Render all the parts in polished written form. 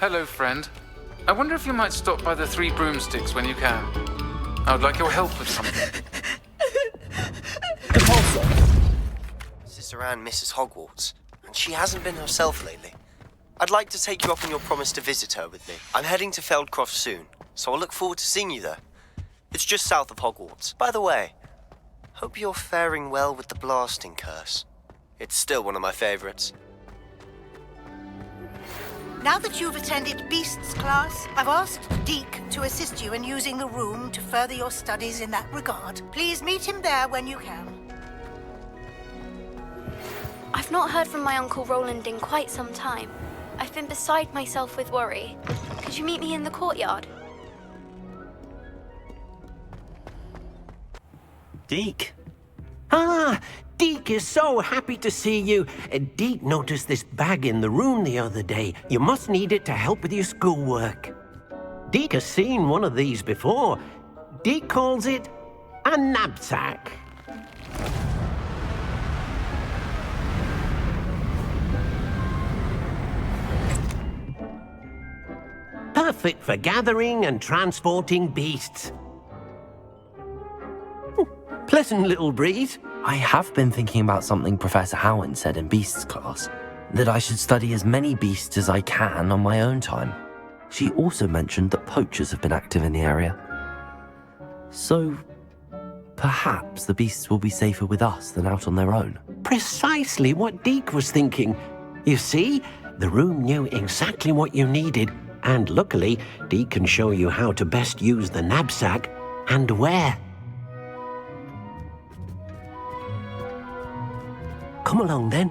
Hello, friend. I wonder if you might stop by the Three Broomsticks when you can. I would like your help with something. Sister Anne misses Hogwarts, and she hasn't been herself lately. I'd like to take you up on your promise to visit her with me. I'm heading to Feldcroft soon, so I'll look forward to seeing you there. It's just south of Hogwarts. By the way, hope you're faring well with the blasting curse. It's still one of my favorites. Now that you've attended Beasts class, I've asked Deke to assist you in using the room to further your studies in that regard. Please meet him there when you can. I've not heard from my Uncle Roland in quite some time. I've been beside myself with worry. Could you meet me in the courtyard? Deke? Ah, Deke is so happy to see you. Deke noticed this bag in the room the other day. You must need it to help with your schoolwork. Deke has seen one of these before. Deke calls it a knapsack. Perfect for gathering and transporting beasts. Pleasant little breeze. I have been thinking about something Professor Howard said in Beasts class, that I should study as many beasts as I can on my own time. She also mentioned that poachers have been active in the area. So, perhaps the beasts will be safer with us than out on their own. Precisely what Deke was thinking. You see, the room knew exactly what you needed, and luckily, Deke can show you how to best use the knapsack and where. Come along, then.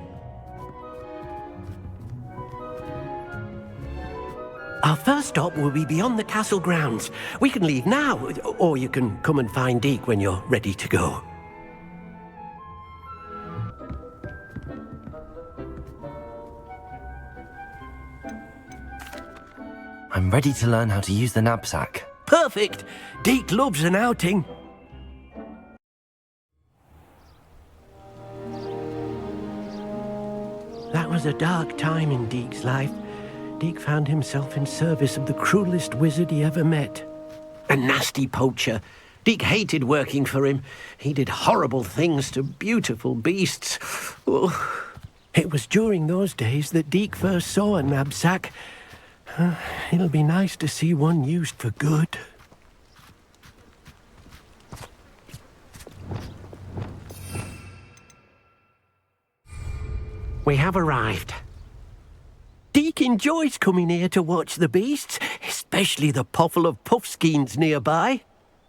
Our first stop will be beyond the castle grounds. We can leave now, or you can come and find Deke when you're ready to go. I'm ready to learn how to use the knapsack. Perfect! Deke loves an outing. That was a dark time in Deke's life. Deke found himself in service of the cruelest wizard he ever met. A nasty poacher. Deke hated working for him. He did horrible things to beautiful beasts. Oh. It was during those days that Deke first saw a knapsack. It'll be nice to see one used for good. We have arrived. Deke enjoys coming here to watch the beasts, especially the potful of puffskeins nearby.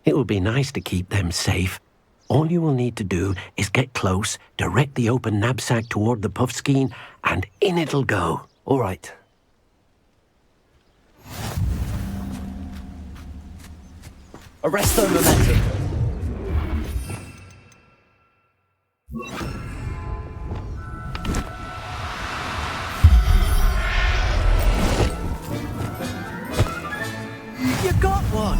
It will be nice to keep them safe. All you will need to do is get close, direct the open knapsack toward the puffskein, and in it'll go. All right. Arresto momentum. You got one!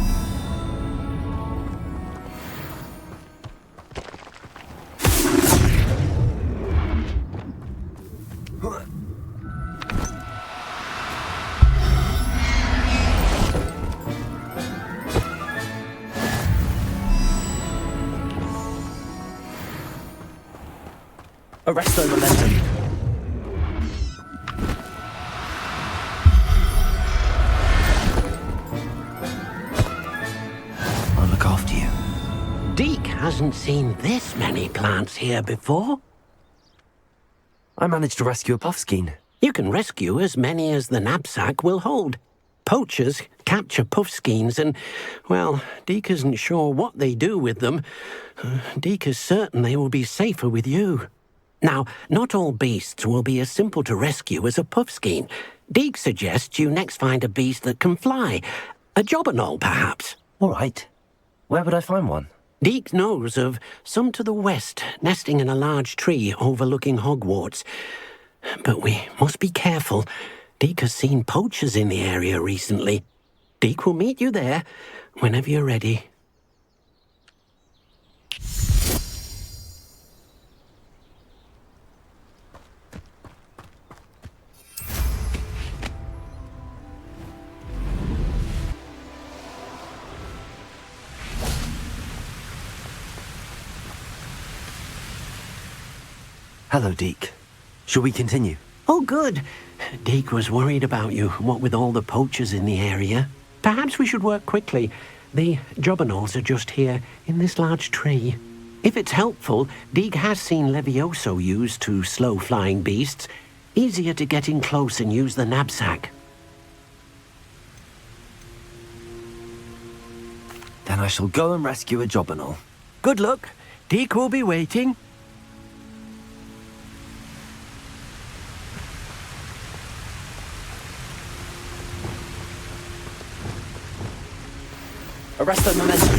Arresto momentum. I'll look after you. Deke hasn't seen this many plants here before. I managed to rescue a puffskein. You can rescue as many as the knapsack will hold. Poachers capture puffskeins and, well, Deke isn't sure what they do with them. Deke is certain they will be safer with you. Now, not all beasts will be as simple to rescue as a puffskein. Deke suggests you next find a beast that can fly. A jobberknoll, perhaps. All right. Where would I find one? Deke knows of some to the west, nesting in a large tree overlooking Hogwarts. But we must be careful. Deke has seen poachers in the area recently. Deke will meet you there whenever you're ready. Hello, Deke. Shall we continue? Oh, good. Deke was worried about you, what with all the poachers in the area. Perhaps we should work quickly. The jobberknolls are just here, in this large tree. If it's helpful, Deke has seen Levioso used to slow flying beasts. Easier to get in close and use the knapsack. Then I shall go and rescue a jobberknoll. Good luck. Deke will be waiting. Arresto momentum.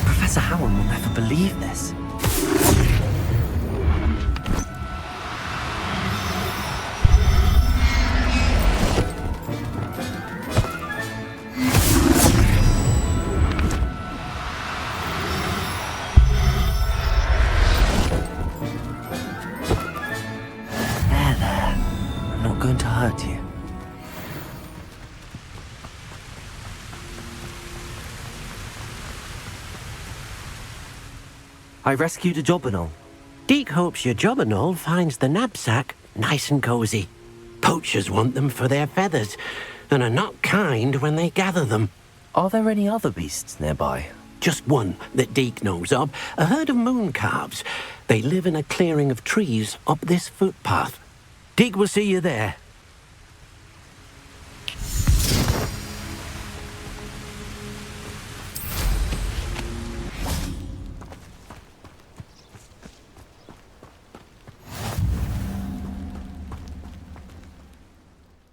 Professor Howard will never believe this. Going to hurt you. I rescued a jobberknoll. Deke hopes your jobberknoll finds the knapsack nice and cozy. Poachers want them for their feathers, and are not kind when they gather them. Are there any other beasts nearby? Just one that Deke knows of, a herd of moon calves. They live in a clearing of trees up this footpath. Deke will see you there.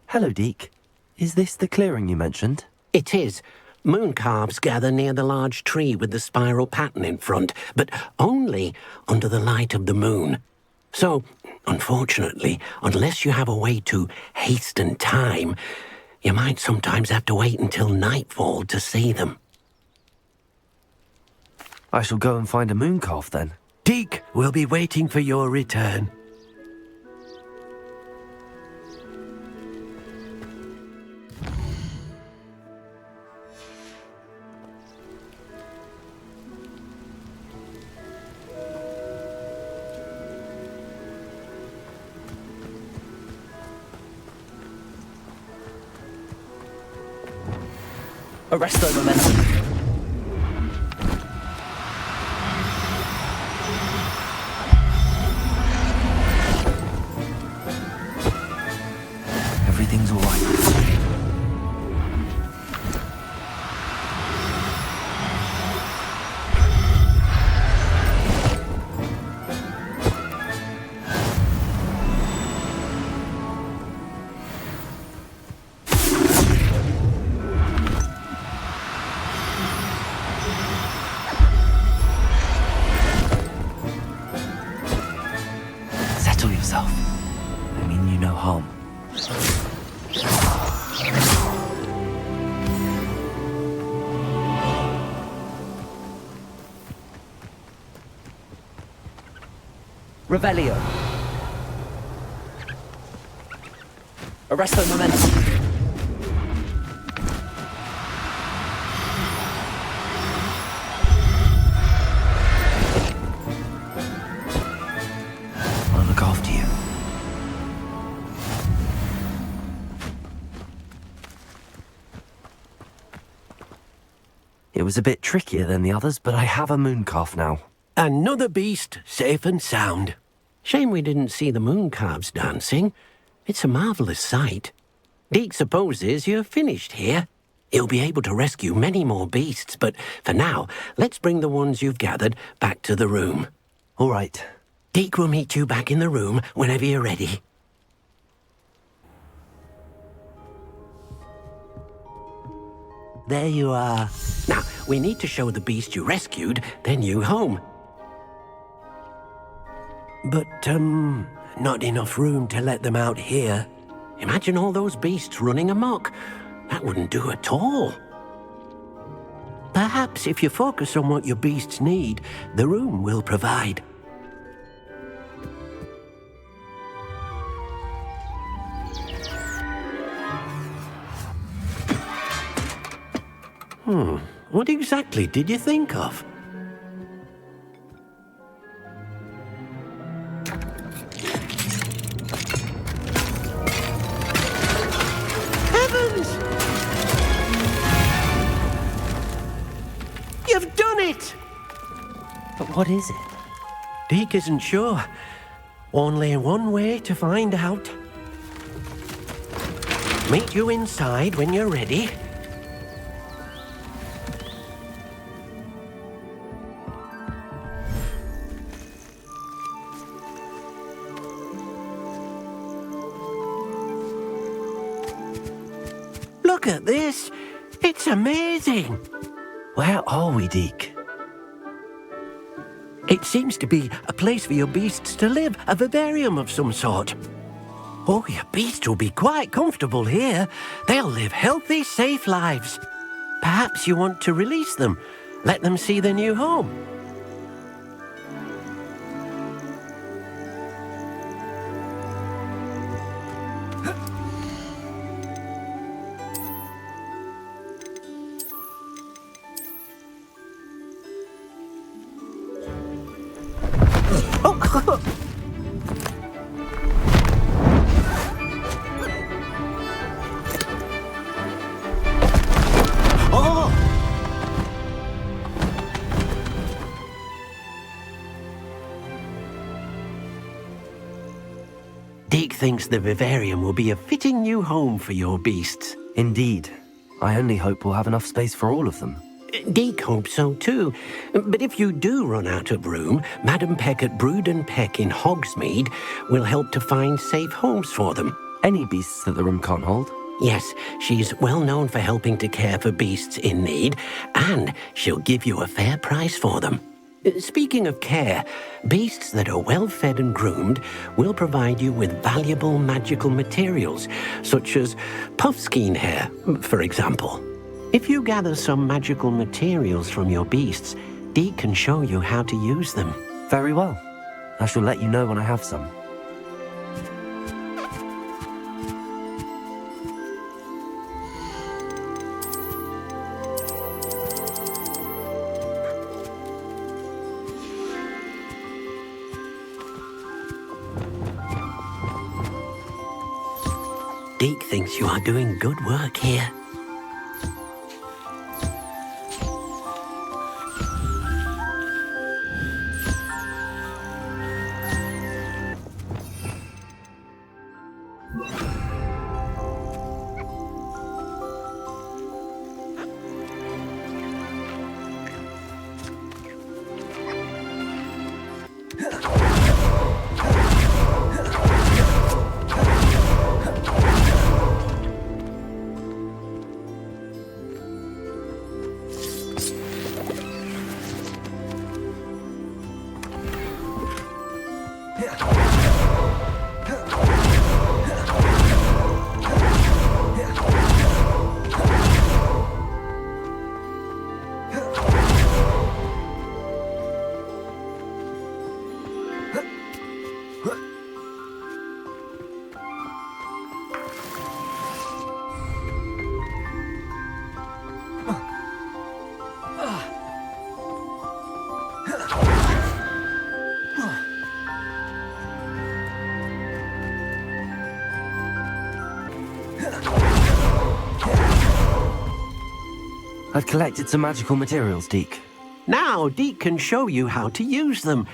Hello, Deke. Is this the clearing you mentioned? It is. Moon calves gather near the large tree with the spiral pattern in front, but only under the light of the moon. So, unfortunately, unless you have a way to hasten time, you might sometimes have to wait until nightfall to see them. I shall go and find a moon calf then. Deke will be waiting for your return. Arresto momentum. Everything's all right. Settle yourself. I mean you no harm. Revelio. Arresto momentum. I'll look after you. It was a bit trickier than the others, but I have a moon calf now. Another beast, safe and sound. Shame we didn't see the moon calves dancing. It's a marvellous sight. Deke supposes you're finished here. He'll be able to rescue many more beasts, but for now, let's bring the ones you've gathered back to the room. All right. Deke will meet you back in the room whenever you're ready. There you are. Now, we need to show the beast you rescued their new home. But, not enough room to let them out here. Imagine all those beasts running amok. That wouldn't do at all. Perhaps if you focus on what your beasts need, the room will provide. What exactly did you think of? Heavens! You've done it! But what is it? Deke isn't sure. Only one way to find out. Meet you inside when you're ready. Look at this. It's amazing. Where are we, Deke? It seems to be a place for your beasts to live, a vivarium of some sort. Oh, your beasts will be quite comfortable here. They'll live healthy, safe lives. Perhaps you want to release them, let them see their new home. Deke thinks the vivarium will be a fitting new home for your beasts. Indeed. I only hope we'll have enough space for all of them. Deke hopes so too. But if you do run out of room, Madam Peck at Brood and Peck in Hogsmeade will help to find safe homes for them. Any beasts that the room can't hold? Yes, she's well known for helping to care for beasts in need, and she'll give you a fair price for them. Speaking of care, beasts that are well fed and groomed will provide you with valuable magical materials, such as puffskein hair, for example. If you gather some magical materials from your beasts, Deke can show you how to use them. Very well. I shall let you know when I have some. Deke thinks you are doing good work here. I've collected some magical materials, Deke. Now Deke can show you how to use them.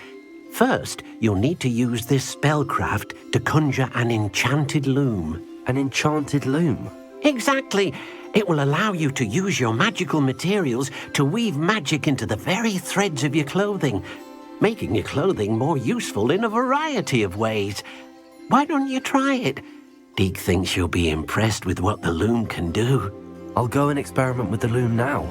First, you'll need to use this spellcraft to conjure an enchanted loom. An enchanted loom? Exactly. It will allow you to use your magical materials to weave magic into the very threads of your clothing, making your clothing more useful in a variety of ways. Why don't you try it? Deke thinks you'll be impressed with what the loom can do. I'll go and experiment with the loom now.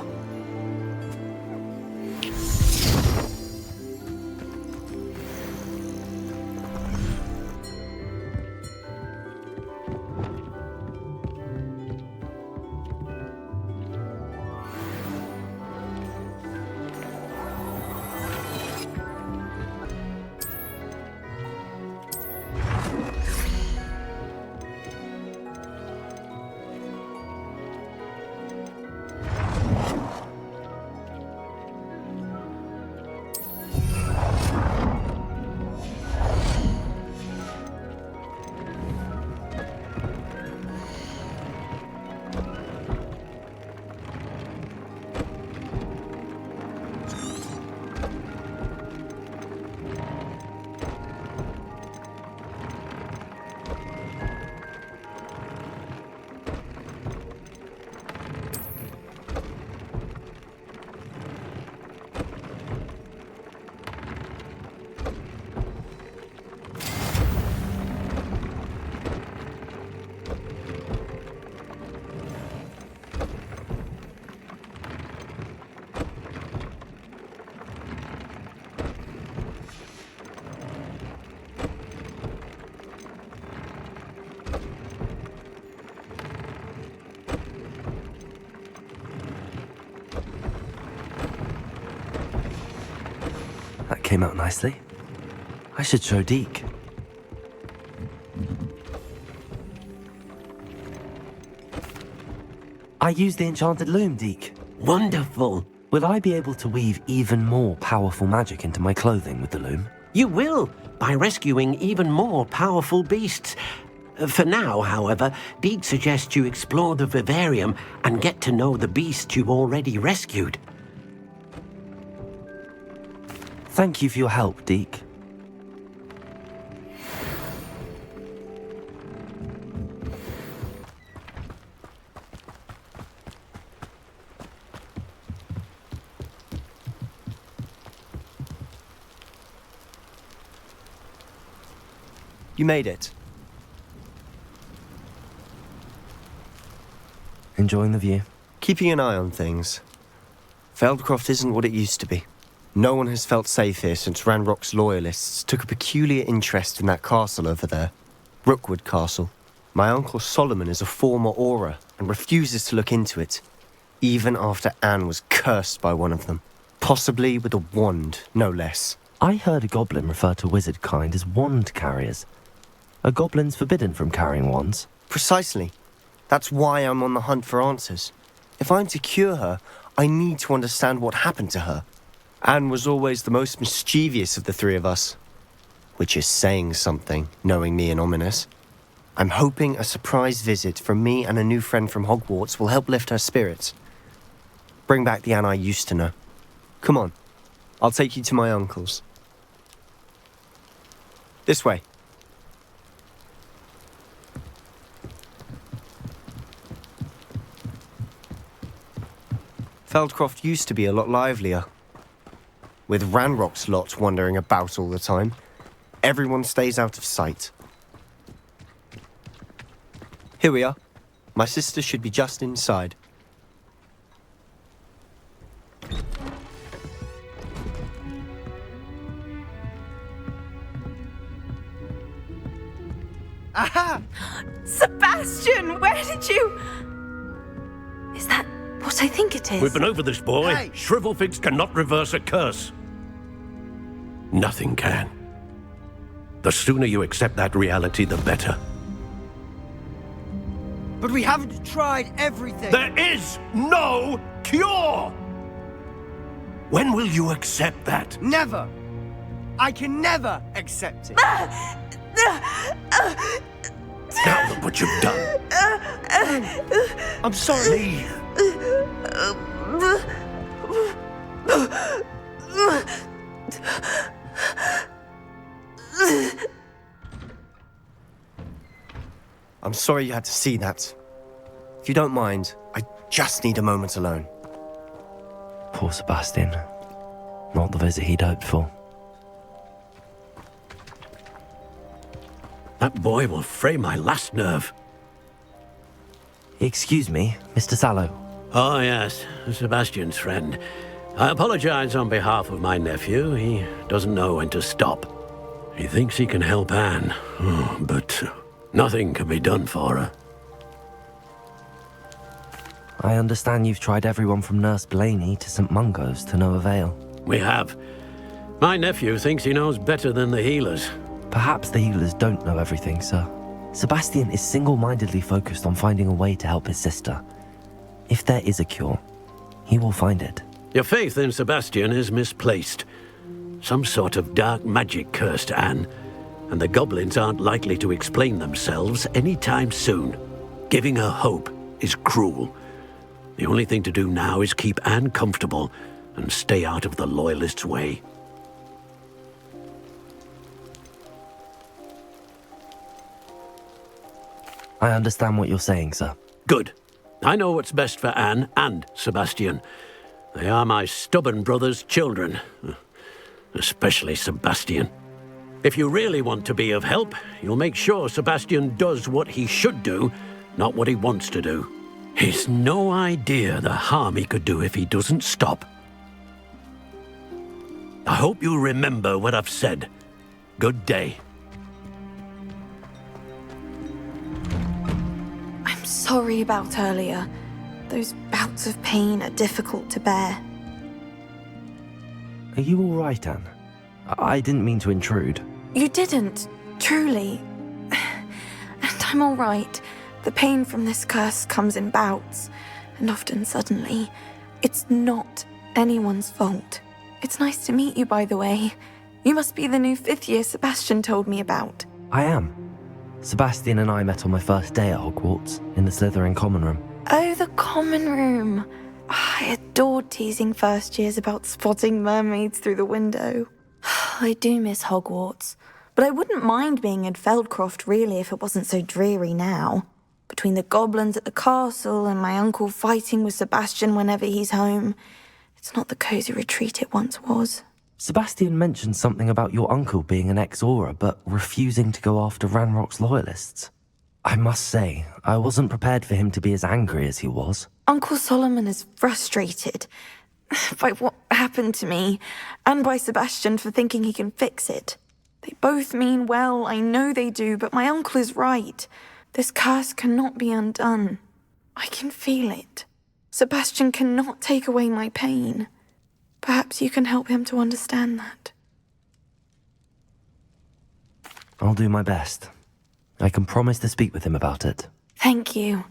came out nicely. I should show Deke. I used the enchanted loom, Deke. Wonderful. Will I be able to weave even more powerful magic into my clothing with the loom? You will, by rescuing even more powerful beasts. For now, however, Deke suggests you explore the vivarium and get to know the beasts you've already rescued. Thank you for your help, Deke. You made it. Enjoying the view? Keeping an eye on things. Feldcroft isn't what it used to be. No one has felt safe here since Ranrock's loyalists took a peculiar interest in that castle over there. Rookwood Castle. My uncle Solomon is a former Auror and refuses to look into it, even after Anne was cursed by one of them. Possibly with a wand, no less. I heard a goblin refer to wizard kind as wand carriers. Are goblins forbidden from carrying wands? Precisely. That's why I'm on the hunt for answers. If I'm to cure her, I need to understand what happened to her. Anne was always the most mischievous of the three of us. Which is saying something, knowing me and Ominous. I'm hoping a surprise visit from me and a new friend from Hogwarts will help lift her spirits. Bring back the Anne I used to know. Come on, I'll take you to my uncle's. This way. Feldcroft used to be a lot livelier. With Ranrock's lot wandering about all the time, everyone stays out of sight. Here we are. My sister should be just inside. Aha! Sebastian, where did you... Is that what I think it is? We've been over this, boy. Hey. Shrivelfigs cannot reverse a curse. Nothing can. The sooner you accept that reality, the better. But we haven't tried everything. There is no cure! When will you accept that? Never. I can never accept it. Now look what you've done. I'm sorry. Leave. I'm sorry you had to see that. If you don't mind, I just need a moment alone. Poor Sebastian. Not the visit he'd hoped for. That boy will fray my last nerve. Excuse me, Mr. Sallow. Oh, yes, Sebastian's friend. I apologize on behalf of my nephew. He doesn't know when to stop. He thinks he can help Anne, but nothing can be done for her. I understand you've tried everyone from Nurse Blaney to St. Mungo's to no avail. We have. My nephew thinks he knows better than the healers. Perhaps the healers don't know everything, sir. Sebastian is single-mindedly focused on finding a way to help his sister. If there is a cure, he will find it. Your faith in Sebastian is misplaced. Some sort of dark magic cursed Anne, and the goblins aren't likely to explain themselves anytime soon. Giving her hope is cruel. The only thing to do now is keep Anne comfortable and stay out of the Loyalists' way. I understand what you're saying, sir. Good. I know what's best for Anne and Sebastian. They are my stubborn brother's children. Especially Sebastian. If you really want to be of help, you'll make sure Sebastian does what he should do, not what he wants to do. He's no idea the harm he could do if he doesn't stop. I hope you remember what I've said. Good day. I'm sorry about earlier. Those bouts of pain are difficult to bear. Are you all right, Anne? I didn't mean to intrude. You didn't, truly. And I'm all right. The pain from this curse comes in bouts, and often suddenly. It's not anyone's fault. It's nice to meet you, by the way. You must be the new 5th year Sebastian told me about. I am. Sebastian and I met on my first day at Hogwarts, in the Slytherin common room. Oh, the common room. I adored teasing first years about spotting mermaids through the window. I do miss Hogwarts, but I wouldn't mind being in Feldcroft really if it wasn't so dreary now. Between the goblins at the castle and my uncle fighting with Sebastian whenever he's home, it's not the cosy retreat it once was. Sebastian mentioned something about your uncle being an ex-Auror, but refusing to go after Ranrock's loyalists. I must say, I wasn't prepared for him to be as angry as he was. Uncle Solomon is frustrated by what happened to me, and by Sebastian for thinking he can fix it. They both mean well, I know they do, but my uncle is right. This curse cannot be undone. I can feel it. Sebastian cannot take away my pain. Perhaps you can help him to understand that. I'll do my best. I can promise to speak with him about it. Thank you.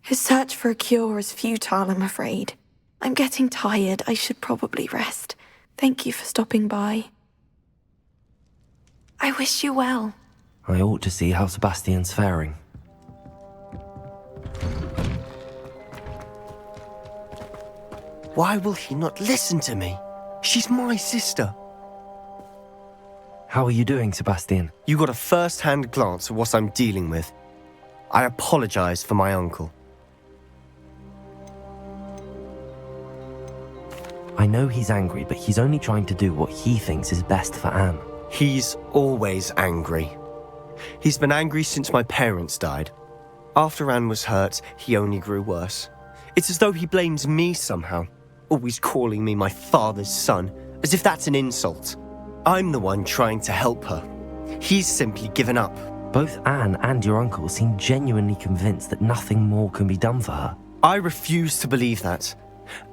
His search for a cure is futile, I'm afraid. I'm getting tired. I should probably rest. Thank you for stopping by. I wish you well. I ought to see how Sebastian's faring. Why will he not listen to me? She's my sister. How are you doing, Sebastian? You got a first-hand glance at what I'm dealing with. I apologize for my uncle. I know he's angry, but he's only trying to do what he thinks is best for Anne. He's always angry. He's been angry since my parents died. After Anne was hurt, he only grew worse. It's as though he blames me somehow, always calling me my father's son, as if that's an insult. I'm the one trying to help her. He's simply given up. Both Anne and your uncle seem genuinely convinced that nothing more can be done for her. I refuse to believe that.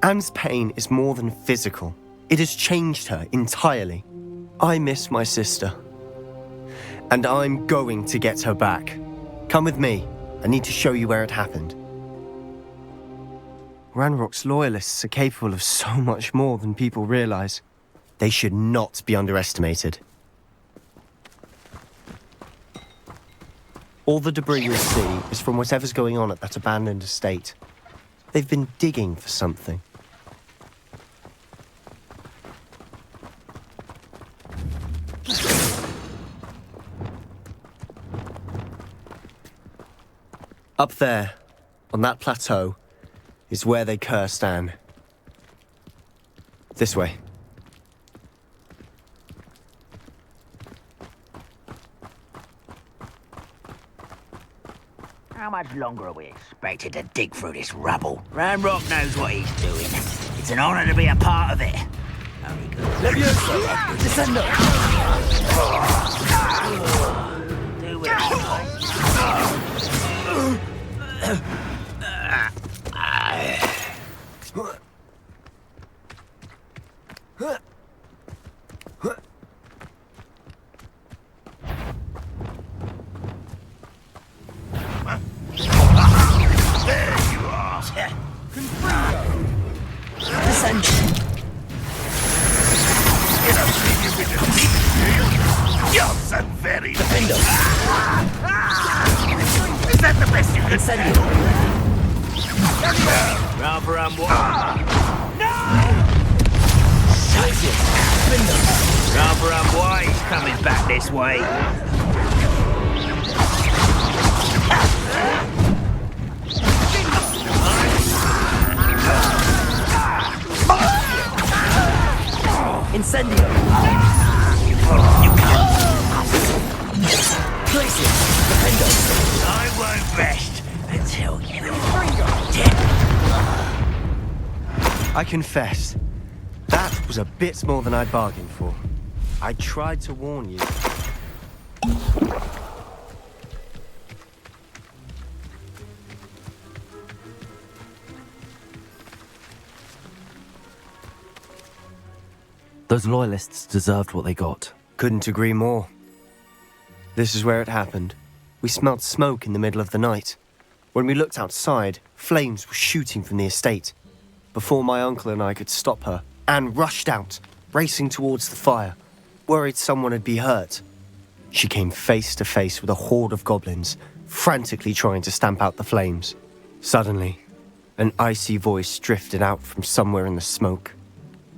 Anne's pain is more than physical. It has changed her entirely. I miss my sister. And I'm going to get her back. Come with me. I need to show you where it happened. Ranrock's loyalists are capable of so much more than people realize. They should not be underestimated. All the debris you'll see is from whatever's going on at that abandoned estate. They've been digging for something. Up there, on that plateau, is where they cursed Anne. This way. How much longer are we expected to dig through this rubble? Ranrock knows what he's doing. It's an honor to be a part of it. Only good. Do it. I confess, that was a bit more than I'd bargained for. I tried to warn you. Those loyalists deserved what they got. Couldn't agree more. This is where it happened. We smelled smoke in the middle of the night. When we looked outside, flames were shooting from the estate. Before my uncle and I could stop her, Anne rushed out, racing towards the fire, worried someone had been hurt. She came face to face with a horde of goblins, frantically trying to stamp out the flames. Suddenly, an icy voice drifted out from somewhere in the smoke.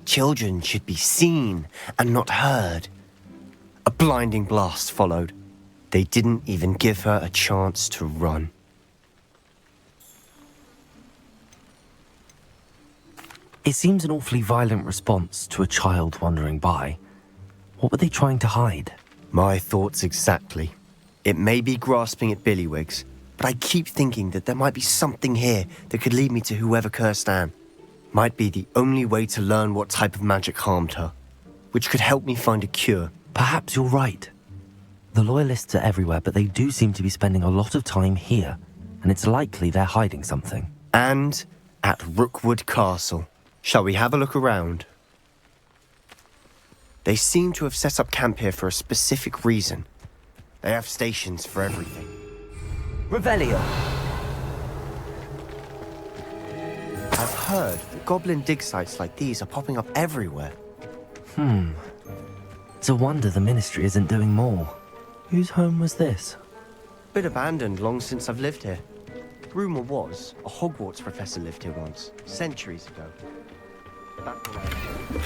Children should be seen and not heard. A blinding blast followed. They didn't even give her a chance to run. It seems an awfully violent response to a child wandering by. What were they trying to hide? My thoughts exactly. It may be grasping at billywhigs, but I keep thinking that there might be something here that could lead me to whoever cursed Anne. Might be the only way to learn what type of magic harmed her, which could help me find a cure. Perhaps you're right. The loyalists are everywhere, but they do seem to be spending a lot of time here, and it's likely they're hiding something. And at Rookwood Castle. Shall we have a look around? They seem to have set up camp here for a specific reason. They have stations for everything. Revelio. I've heard that goblin dig sites like these are popping up everywhere. It's a wonder the Ministry isn't doing more. Whose home was this? Bit abandoned long since I've lived here. Rumour was a Hogwarts professor lived here once, centuries ago. Back when I was...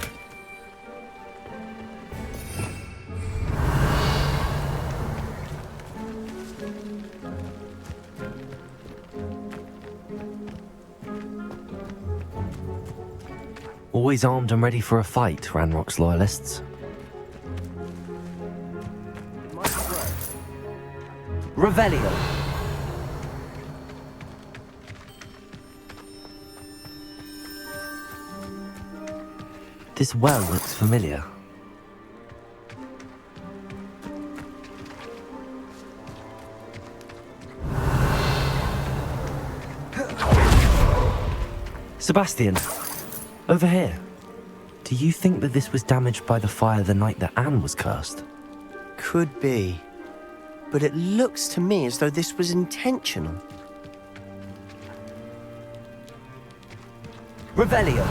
Always armed and ready for a fight, Ranrock's loyalists. Revelio. This well looks familiar. Sebastian, over here. Do you think that this was damaged by the fire the night that Anne was cursed? Could be. But it looks to me as though this was intentional. Revelio.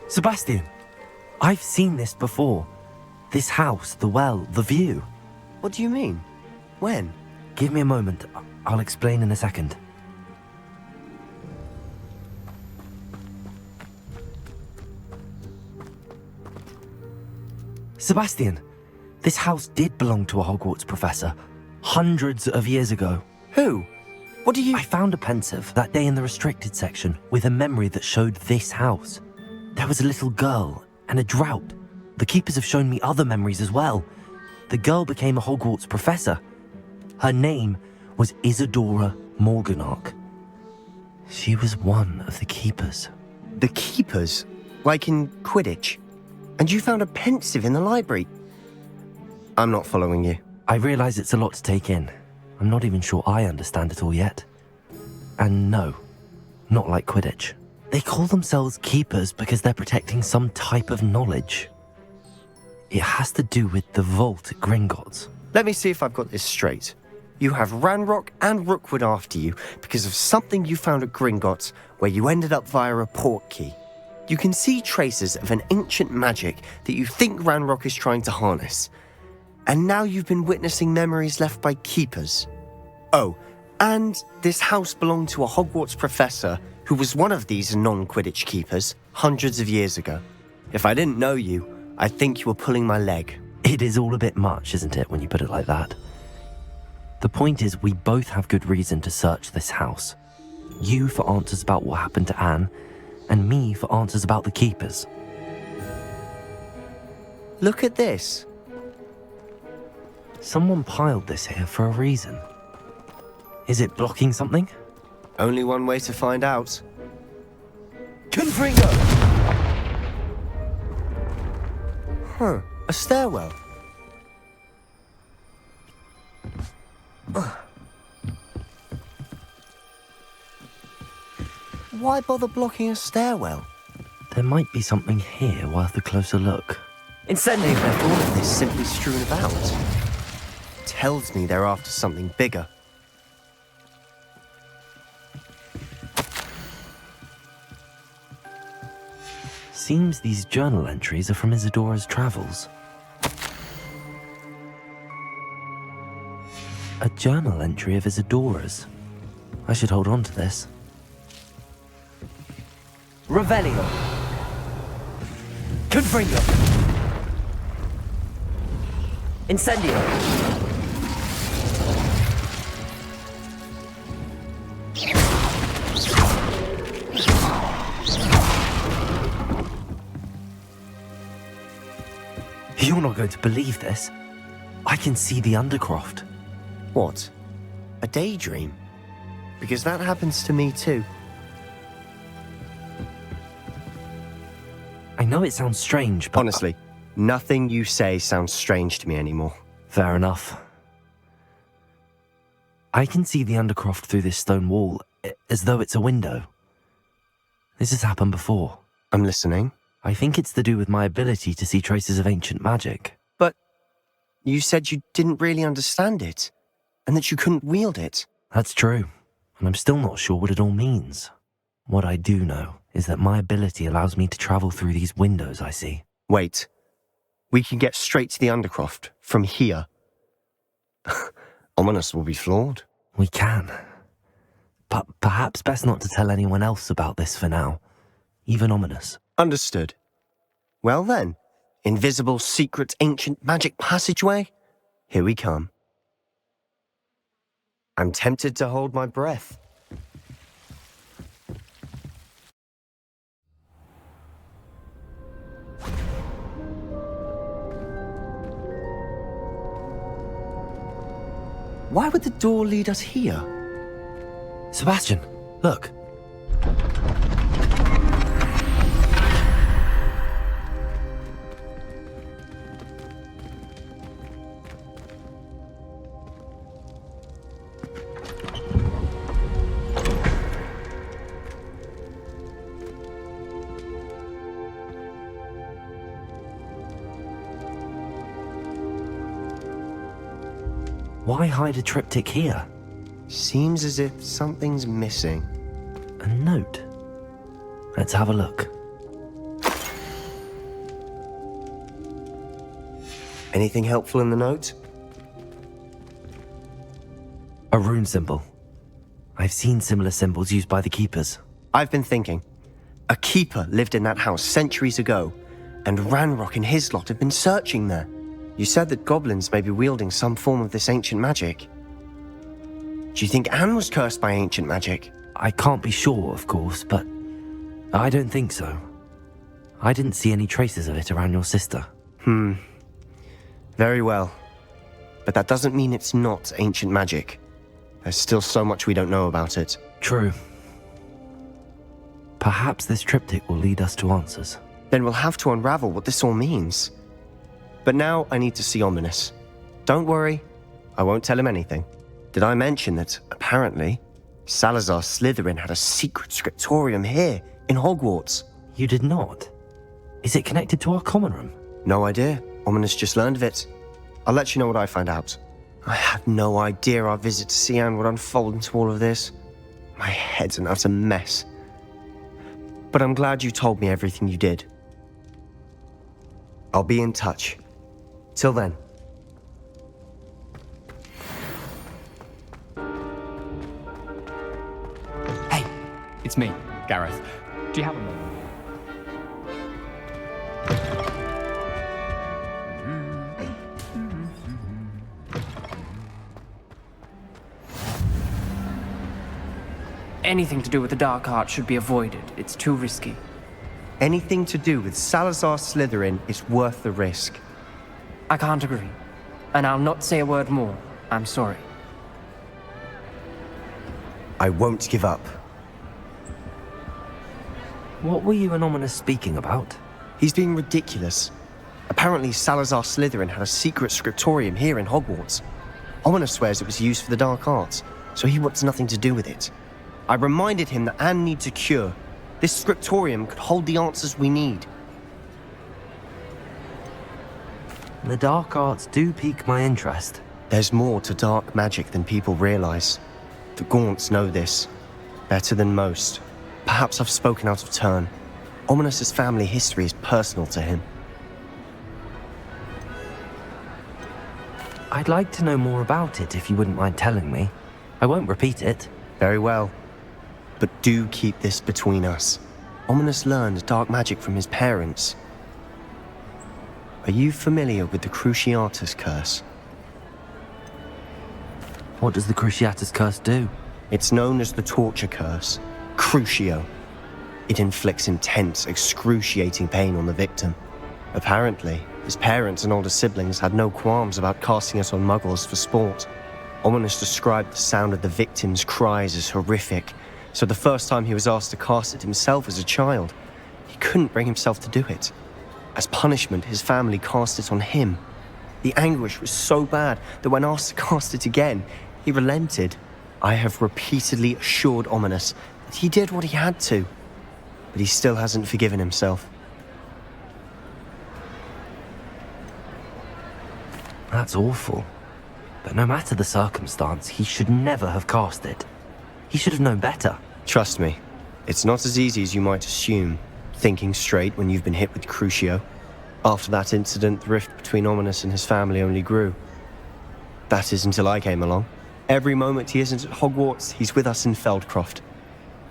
Sebastian, I've seen this before. This house, the well, the view. What do you mean? When? Give me a moment. I'll explain in a second. Sebastian, this house did belong to a Hogwarts professor, hundreds of years ago. Who? What do you... I found a pensive that day in the restricted section with a memory that showed this house. There was a little girl and a drought. The keepers have shown me other memories as well. The girl became a Hogwarts professor. Her name was Isadora Morganach. She was one of the keepers. The keepers? Like in Quidditch? And you found a pensive in the library? I'm not following you. I realize it's a lot to take in. I'm not even sure I understand it all yet. And no, not like Quidditch. They call themselves keepers because they're protecting some type of knowledge. It has to do with the vault at Gringotts. Let me see if I've got this straight. You have Ranrock and Rookwood after you because of something you found at Gringotts where you ended up via a portkey. You can see traces of an ancient magic that you think Ranrock is trying to harness. And now you've been witnessing memories left by keepers. Oh, and this house belonged to a Hogwarts professor who was one of these non-Quidditch keepers hundreds of years ago. If I didn't know you, I think you were pulling my leg. It is all a bit much, isn't it, when you put it like that? The point is, we both have good reason to search this house. You for answers about what happened to Anne, and me for answers about the keepers. Look at this. Someone piled this here for a reason. Is it blocking something? Only one way to find out. Confringo! Huh, a stairwell. Why bother blocking a stairwell? There might be something here worth a closer look. Incendio left all of this simply strewn about. Tells me they're after something bigger. Seems these journal entries are from Isadora's travels. A journal entry of Isadora's. I should hold on to this. Revelio. Confringo. Incendio. You're not going to believe this. I can see the Undercroft. What? A daydream? Because that happens to me too. I know it sounds strange, but... Honestly, nothing you say sounds strange to me anymore. Fair enough. I can see the Undercroft through this stone wall, as though it's a window. This has happened before. I'm listening. I think it's to do with my ability to see traces of ancient magic. But you said you didn't really understand it, and that you couldn't wield it. That's true, and I'm still not sure what it all means. What I do know is that my ability allows me to travel through these windows I see. Wait. We can get straight to the Undercroft from here. Ominous will be floored. We can. But perhaps best not to tell anyone else about this for now. Even Ominous. Understood. Well then, invisible, secret, ancient magic passageway? Here we come. I'm tempted to hold my breath. Why would the door lead us here? Sebastian, look. Why hide a triptych here? Seems as if something's missing. A note. Let's have a look. Anything helpful in the note? A rune symbol. I've seen similar symbols used by the keepers. I've been thinking. A keeper lived in that house centuries ago, and Ranrock and his lot have been searching there. You said that goblins may be wielding some form of this ancient magic. Do you think Anne was cursed by ancient magic? I can't be sure, of course, but I don't think so. I didn't see any traces of it around your sister. Very well. But that doesn't mean it's not ancient magic. There's still so much we don't know about it. True. Perhaps this triptych will lead us to answers. Then we'll have to unravel what this all means. But now I need to see Ominous. Don't worry, I won't tell him anything. Did I mention that, apparently, Salazar Slytherin had a secret scriptorium here, in Hogwarts? You did not? Is it connected to our common room? No idea. Ominous just learned of it. I'll let you know what I find out. I had no idea our visit to Cian would unfold into all of this. My head's an utter mess. But I'm glad you told me everything you did. I'll be in touch. Till then. Hey, it's me, Gareth. Do you have a moment? Anything to do with the dark art should be avoided. It's too risky. Anything to do with Salazar Slytherin is worth the risk. I can't agree. And I'll not say a word more. I'm sorry. I won't give up. What were you and Ominous speaking about? He's being ridiculous. Apparently Salazar Slytherin had a secret scriptorium here in Hogwarts. Ominous swears it was used for the dark arts, so he wants nothing to do with it. I reminded him that Anne needs a cure. This scriptorium could hold the answers we need. The dark arts do pique my interest. There's more to dark magic than people realize. The Gaunts know this better than most. Perhaps I've spoken out of turn. Ominous's family history is personal to him. I'd like to know more about it if you wouldn't mind telling me. I won't repeat it. Very well. But do keep this between us. Ominous learned dark magic from his parents. Are you familiar with the Cruciatus Curse? What does the Cruciatus Curse do? It's known as the Torture Curse, Crucio. It inflicts intense, excruciating pain on the victim. Apparently, his parents and older siblings had no qualms about casting it on muggles for sport. Ominous described the sound of the victim's cries as horrific, so the first time he was asked to cast it himself as a child, he couldn't bring himself to do it. As punishment, his family cast it on him. The anguish was so bad that when asked to cast it again, he relented. I have repeatedly assured Ominous that he did what he had to, but he still hasn't forgiven himself. That's awful. But no matter the circumstance, he should never have cast it. He should have known better. Trust me, it's not as easy as you might assume, thinking straight when you've been hit with Crucio. After that incident, the rift between Ominous and his family only grew. That is until I came along. Every moment he isn't at Hogwarts, he's with us in Feldcroft.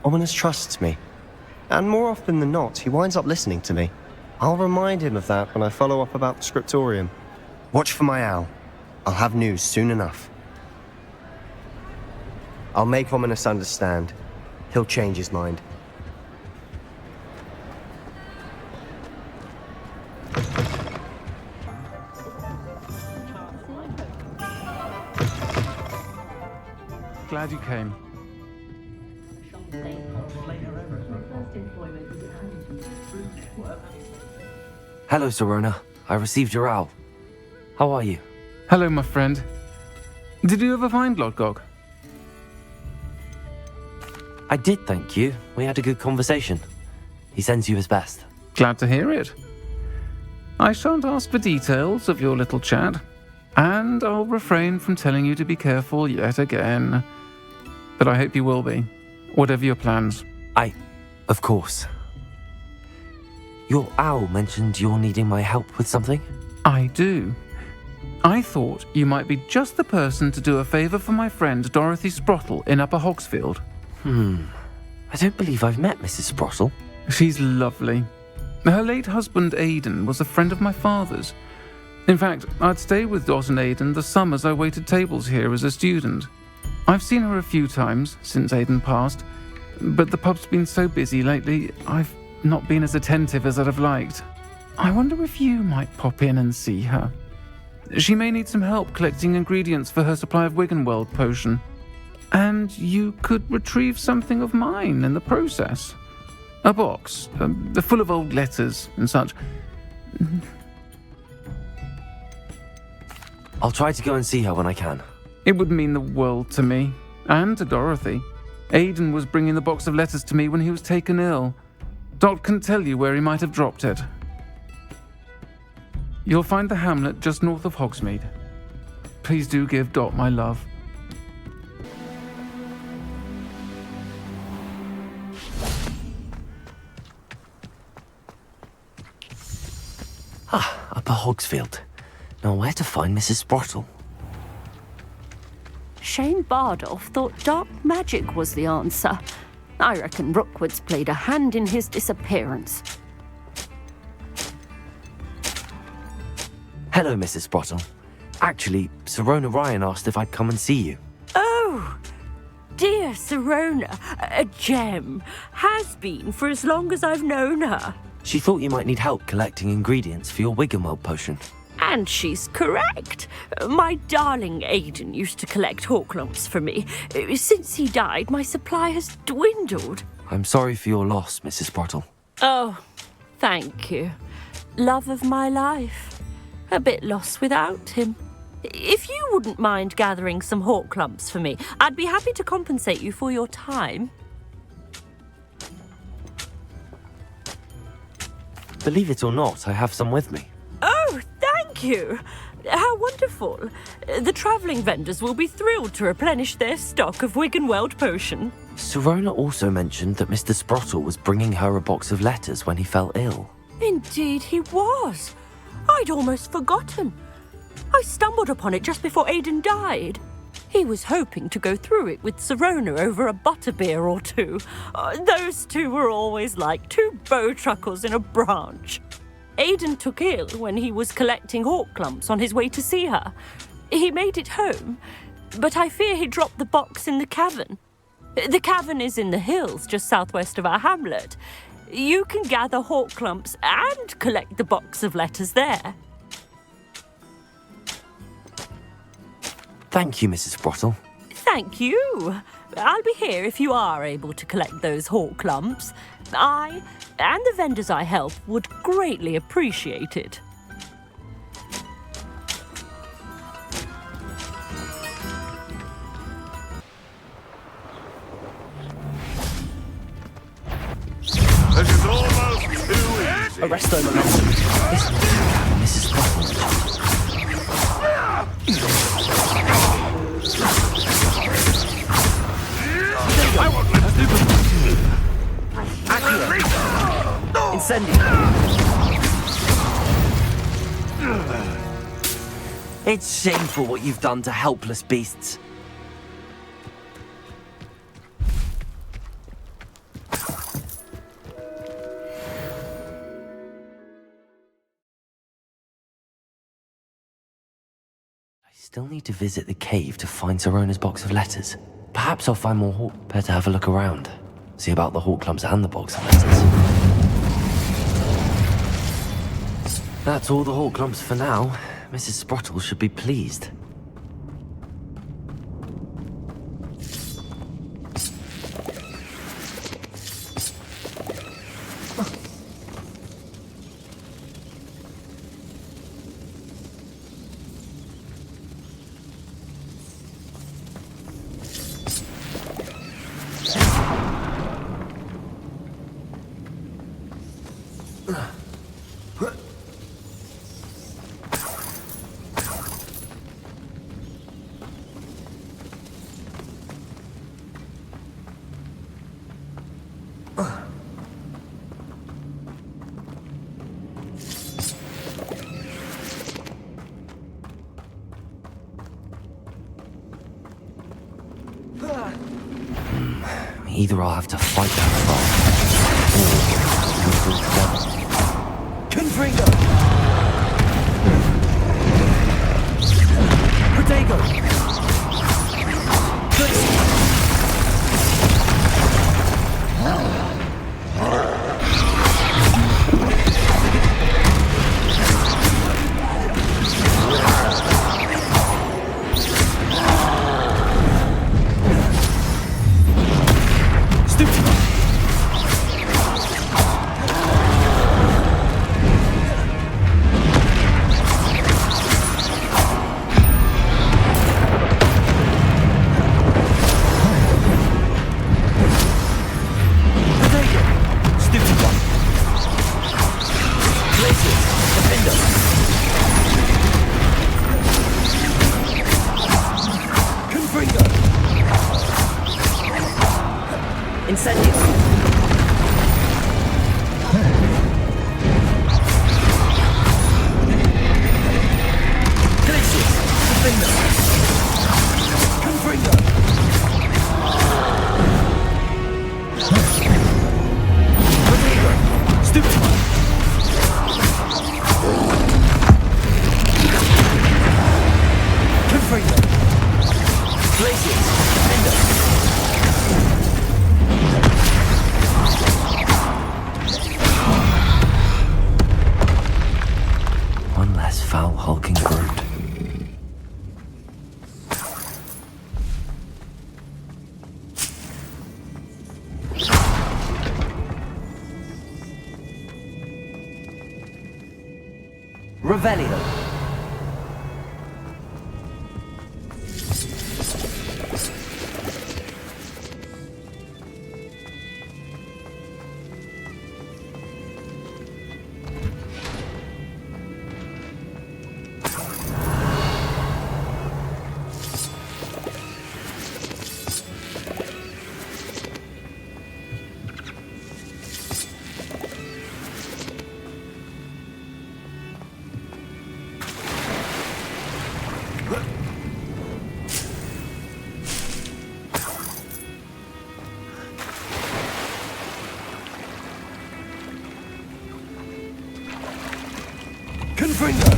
Ominous trusts me. And more often than not, he winds up listening to me. I'll remind him of that when I follow up about the scriptorium. Watch for my owl. I'll have news soon enough. I'll make Ominous understand. He'll change his mind. Glad you came. Hello, Sirona. I received your owl. How are you? Hello, my friend. Did you ever find Lodgok? I did, thank you. We had a good conversation. He sends you his best. Glad to hear it. I shan't ask for details of your little chat, and I'll refrain from telling you to be careful yet again. But I hope you will be, whatever your plans. Of course. Your owl mentioned you're needing my help with something? I do. I thought you might be just the person to do a favour for my friend Dorothy Sprottle in Upper Hogsfield. I don't believe I've met Mrs. Sprottle. She's lovely. Her late husband Aidan was a friend of my father's. In fact, I'd stay with Dot and Aidan the summers I waited tables here as a student. I've seen her a few times since Aidan passed, but the pub's been so busy lately, I've not been as attentive as I'd have liked. I wonder if you might pop in and see her. She may need some help collecting ingredients for her supply of Wiggenweld potion. And you could retrieve something of mine in the process. A box, full of old letters and such. I'll try to go and see her when I can. It would mean the world to me, and to Dorothy. Aidan was bringing the box of letters to me when he was taken ill. Dot can tell you where he might have dropped it. You'll find the hamlet just north of Hogsmeade. Please do give Dot my love. Upper Hogsfield. Now where to find Mrs. Sprottle? Shane Bardolph thought dark magic was the answer. I reckon Rookwood's played a hand in his disappearance. Hello, Mrs. Sprottle. Actually, Sirona Ryan asked if I'd come and see you. Oh, dear Sirona, a gem. Has been for as long as I've known her. She thought you might need help collecting ingredients for your Wiggenweld potion. And she's correct. My darling Aidan used to collect hawklumps for me. Since he died, my supply has dwindled. I'm sorry for your loss, Mrs. Sprottle. Oh, thank you. Love of my life. A bit lost without him. If you wouldn't mind gathering some hawk clumps for me, I'd be happy to compensate you for your time. Believe it or not, I have some with me. Oh, thank you! How wonderful. The travelling vendors will be thrilled to replenish their stock of Wiggenweld potion. Sirona also mentioned that Mr. Sprottle was bringing her a box of letters when he fell ill. Indeed he was. I'd almost forgotten. I stumbled upon it just before Aidan died. He was hoping to go through it with Sirona over a butterbeer or two. Those two were always like two bowtruckles in a branch. Aidan took ill when he was collecting hawk clumps on his way to see her. He made it home, but I fear he dropped the box in the cavern. The cavern is in the hills just southwest of our hamlet. You can gather hawk clumps and collect the box of letters there. Thank you, Mrs. Sprottle. Thank you. I'll be here if you are able to collect those hawk clumps. I and the vendors I help would greatly appreciate it. This is almost too easy. Arresto momentum. Mrs. Sprottle. I won't let Incendio. It's shameful what you've done to helpless beasts. I still need to visit the cave to find Sirona's box of letters. Perhaps I'll find more hawk. Better have a look around. See about the hawk clumps and the box of letters. That's all the hawk clumps for now. Mrs. Sprottle should be pleased. Either I'll have to fight that frog, or Confringo! Protego! Revelio. finger!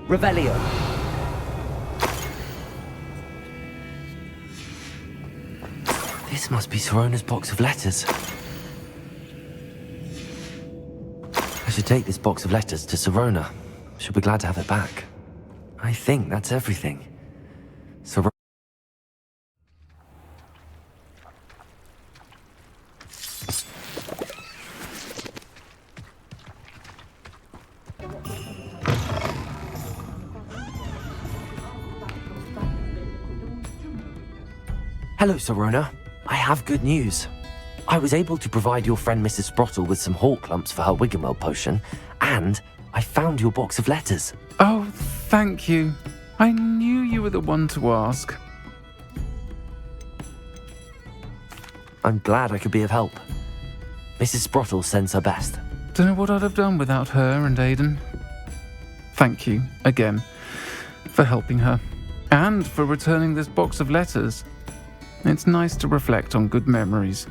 Revelio. This must be Sirona's box of letters. I should take this box of letters to Sirona. She'll be glad to have it back. I think that's everything. Sirona. Hello, Sirona. I have good news. I was able to provide your friend Mrs. Sprottle with some hawk lumps for her Wiggenweld potion, and I found your box of letters. Oh, thank you. I knew you were the one to ask. I'm glad I could be of help. Mrs. Sprottle sends her best. Don't know what I'd have done without her and Aidan. Thank you, again, for helping her, and for returning this box of letters. It's nice to reflect on good memories.